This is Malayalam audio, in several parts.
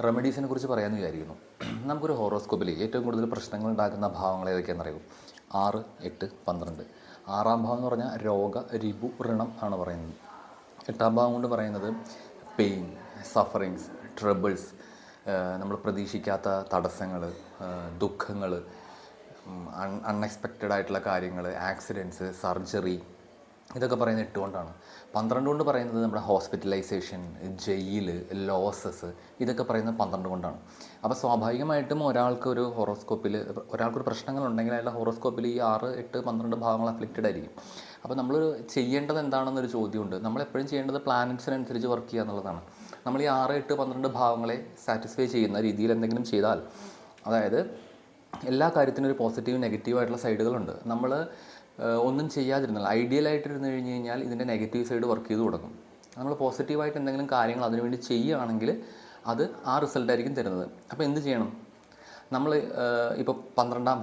റെമഡീസിനെ കുറിച്ച് പറയാമെന്ന് വിചാരിക്കുന്നു. നമുക്കൊരു ഹോറോസ്കോപ്പിൽ ഏറ്റവും കൂടുതൽ പ്രശ്നങ്ങൾ ഉണ്ടാക്കുന്ന ഭാവങ്ങൾ ഏതൊക്കെയാണെന്ന് അറിയും? 6, 8, 12. 6-ാം ഭാവം എന്ന് പറഞ്ഞാൽ രോഗ, രിപു, ഋണം ആണ് പറയുന്നത്. 8-ാം ഭാവം കൊണ്ട് പറയുന്നത് പെയിൻ, സഫറിങ്സ്, ട്രബിൾസ്, നമ്മൾ പ്രതീക്ഷിക്കാത്ത തടസ്സങ്ങൾ, ദുഃഖങ്ങൾ, അൺഎക്സ്പെക്റ്റഡ് ആയിട്ടുള്ള കാര്യങ്ങൾ, ആക്സിഡൻറ്റ്സ്, സർജറി, ഇതൊക്കെ പറയുന്നത് 8 കൊണ്ടാണ്. 12 കൊണ്ട് പറയുന്നത് നമ്മുടെ ഹോസ്പിറ്റലൈസേഷൻ, ജയിൽ, ലോസസ്, ഇതൊക്കെ പറയുന്നത് 12 കൊണ്ടാണ്. അപ്പോൾ സ്വാഭാവികമായിട്ടും ഒരാൾക്കൊരു പ്രശ്നങ്ങളുണ്ടെങ്കിൽ അയാളുടെ ഹോറോസ്കോപ്പിൽ ഈ 6, 8, 12 ഭാഗങ്ങൾ അഫ്ലിക്റ്റഡ് ആയിരിക്കും. അപ്പോൾ നമ്മൾ ചെയ്യേണ്ടത് എന്താണെന്നൊരു ചോദ്യമുണ്ട്. നമ്മളെപ്പോഴും ചെയ്യേണ്ടത് പ്ലാനറ്റ്സിനനുസരിച്ച് വർക്ക് ചെയ്യുക എന്നുള്ളതാണ്. നമ്മൾ ഈ 6, 8, 12 ഭാവങ്ങളെ സാറ്റിസ്ഫൈ ചെയ്യുന്ന രീതിയിൽ എന്തെങ്കിലും ചെയ്താൽ, അതായത് എല്ലാ കാര്യത്തിനും ഒരു പോസിറ്റീവ് നെഗറ്റീവായിട്ടുള്ള സൈഡുകളുണ്ട്. നമ്മൾ ഒന്നും ചെയ്യാതിരുന്നാൽ, ഐഡിയലായിട്ടിരുന്ന് കഴിഞ്ഞ് കഴിഞ്ഞാൽ ഇതിൻ്റെ നെഗറ്റീവ് സൈഡ് വർക്ക് ചെയ്ത് തുടങ്ങും. നമ്മൾ പോസിറ്റീവായിട്ട് എന്തെങ്കിലും കാര്യങ്ങൾ അതിനുവേണ്ടി ചെയ്യുകയാണെങ്കിൽ അത് ആ റിസൾട്ടായിരിക്കും തരുന്നത്. അപ്പോൾ എന്ത് ചെയ്യണം? നമ്മൾ ഇപ്പോൾ 12-ാം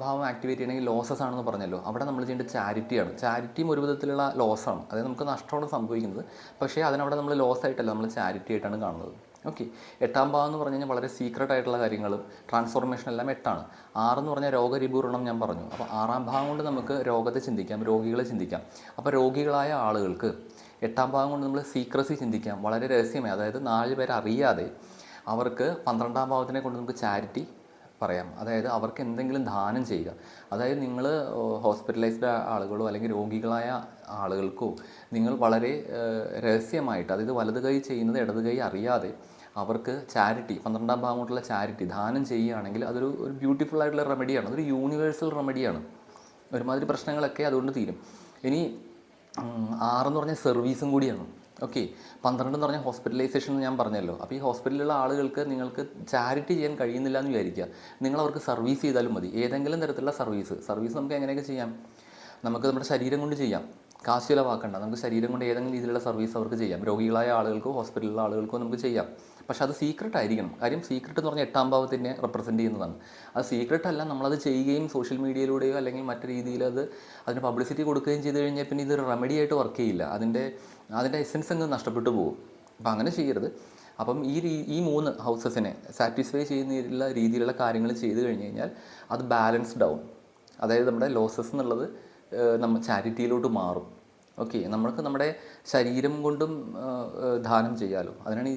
ഭാവം ആക്ടിവേറ്റ് ചെയ്യണമെങ്കിൽ ലോസസ് ആണെന്ന് പറഞ്ഞല്ലോ. അവിടെ നമ്മൾ ചെയ്യേണ്ടത് ചാരിറ്റിയാണ്. ചാരിറ്റിയും ഒരു വിധത്തിലുള്ള ലോസാണ്. അതായത് നമുക്ക് നഷ്ടമാണ് സംഭവിക്കുന്നത്. പക്ഷേ അതിനവിടെ നമ്മൾ ലോസ് ആയിട്ടല്ല, നമ്മൾ ചാരിറ്റി ആയിട്ടാണ് കാണുന്നത്. ഓക്കെ. 8-ാം ഭാവം എന്ന് പറഞ്ഞു കഴിഞ്ഞാൽ വളരെ സീക്രട്ട് ആയിട്ടുള്ള കാര്യങ്ങളും ട്രാൻസ്ഫോർമേഷൻ എല്ലാം 8ആണ്. 6 എന്ന് പറഞ്ഞാൽ രോഗരിപൂരണം ഞാൻ പറഞ്ഞു. അപ്പോൾ 6-ാം ഭാവം കൊണ്ട് നമുക്ക് രോഗത്തെ ചിന്തിക്കാം, രോഗികളെ ചിന്തിക്കാം. അപ്പോൾ രോഗികളായ ആളുകൾക്ക് 8-ാം ഭാവം കൊണ്ട് നമ്മൾ സീക്രസി ചിന്തിക്കാം, വളരെ രഹസ്യമായി. അതായത് 4 പേരെ അറിയാതെ അവർക്ക് 12-ാം ഭാവത്തിനെ കൊണ്ട് നമുക്ക് ചാരിറ്റി പറയാം. അതായത് അവർക്ക് എന്തെങ്കിലും ദാനം ചെയ്യുക. അതായത് നിങ്ങൾ ഹോസ്പിറ്റലൈസ്ഡ് ആളുകളോ അല്ലെങ്കിൽ രോഗികളായ ആളുകൾക്കോ നിങ്ങൾ വളരെ രഹസ്യമായിട്ട്, അതായത് വലത് കൈ ചെയ്യുന്നത് ഇടത് കൈ അറിയാതെ അവർക്ക് ചാരിറ്റി, 12-ാം ഭാഗം കൊണ്ടുള്ള ചാരിറ്റി ദാനം ചെയ്യുകയാണെങ്കിൽ അതൊരു ബ്യൂട്ടിഫുൾ ആയിട്ടുള്ള റെമഡിയാണ്. അതൊരു യൂണിവേഴ്സൽ റെമഡിയാണ്. ഒരുമാതിരി പ്രശ്നങ്ങളൊക്കെ അതുകൊണ്ട് തീരും. ഇനി 6 എന്ന് പറഞ്ഞാൽ സർവീസും കൂടിയാണ്. ഓക്കെ. 12 എന്ന് പറഞ്ഞാൽ ഹോസ്പിറ്റലൈസേഷൻ എന്ന് ഞാൻ പറഞ്ഞല്ലോ. അപ്പോൾ ഈ ഹോസ്പിറ്റലിലുള്ള ആളുകൾക്ക് നിങ്ങൾക്ക് ചാരിറ്റി ചെയ്യാൻ കഴിയുന്നില്ല എന്ന് വിചാരിക്കുക. നിങ്ങൾ അവർക്ക് സർവീസ് ചെയ്താലും മതി. ഏതെങ്കിലും തരത്തിലുള്ള സർവീസ് നമുക്ക് എങ്ങനെയൊക്കെ ചെയ്യാം? നമുക്ക് നമ്മുടെ ശരീരം കൊണ്ട് ചെയ്യാം. കാശ് ചിലവാക്കണ്ട. നമുക്ക് ശരീരം കൊണ്ട് ഏതെങ്കിലും രീതിയിലുള്ള സർവീസ് അവർക്ക് ചെയ്യാം. രോഗികളായ ആളുകൾക്കോ ഹോസ്പിറ്റലിലുള്ള ആളുകൾക്കോ നമുക്ക് ചെയ്യാം. പക്ഷെ അത് സീക്രട്ട് ആയിരിക്കണം. കാര്യം സീക്രട്ട് എന്ന് പറഞ്ഞാൽ 8-ാം ഭാവത്തിനെ റെപ്രസെൻറ്റ് ചെയ്യുന്നതാണ്. അത് സീക്രട്ട് അല്ല. നമ്മളത് ചെയ്യുകയും സോഷ്യൽ മീഡിയയിലൂടെയോ അല്ലെങ്കിൽ മറ്റു രീതിയിൽ അതിന് പബ്ലിസിറ്റി കൊടുക്കുകയും ചെയ്ത് കഴിഞ്ഞാൽ പിന്നെ ഇതൊരു റെമഡി ആയിട്ട് വർക്ക് ചെയ്യില്ല. അതിൻ്റെ എസെൻസ് അങ്ങ് നഷ്ടപ്പെട്ടു പോകും. അപ്പോൾ അങ്ങനെ ചെയ്യരുത്. അപ്പം ഈ 3 ഹൗസസിനെ സാറ്റിസ്ഫൈ ചെയ്യുന്ന രീതിയിലുള്ള കാര്യങ്ങൾ ചെയ്ത് കഴിഞ്ഞ് കഴിഞ്ഞാൽ അത് ബാലൻസ്ഡ് ആവും. അതായത് നമ്മുടെ ലോസസ് എന്നുള്ളത് നമ്മൾ ചാരിറ്റിയിലോട്ട് മാറും. ഓക്കെ. നമ്മൾക്ക് നമ്മുടെ ശരീരം കൊണ്ടും ദാനം ചെയ്യാമല്ലോ. അതിനാണ്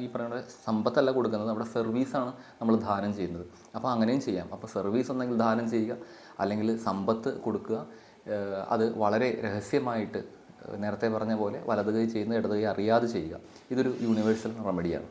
ഈ പറയുന്ന സമ്പത്തല്ല കൊടുക്കുന്നത്, നമ്മുടെ സർവീസാണ് നമ്മൾ ദാനം ചെയ്യുന്നത്. അപ്പോൾ അങ്ങനെയും ചെയ്യാം. അപ്പോൾ സർവീസ് ഒന്നെങ്കിൽ ദാനം ചെയ്യുക, അല്ലെങ്കിൽ സമ്പത്ത് കൊടുക്കുക. അത് വളരെ രഹസ്യമായിട്ട് നേരത്തെ പറഞ്ഞ പോലെ വലത് കൈ ചെയ്യുന്നത് ഇടത് കൈ അറിയാതെ ചെയ്യുക. ഇതൊരു യൂണിവേഴ്സൽ റെമഡിയാണ്.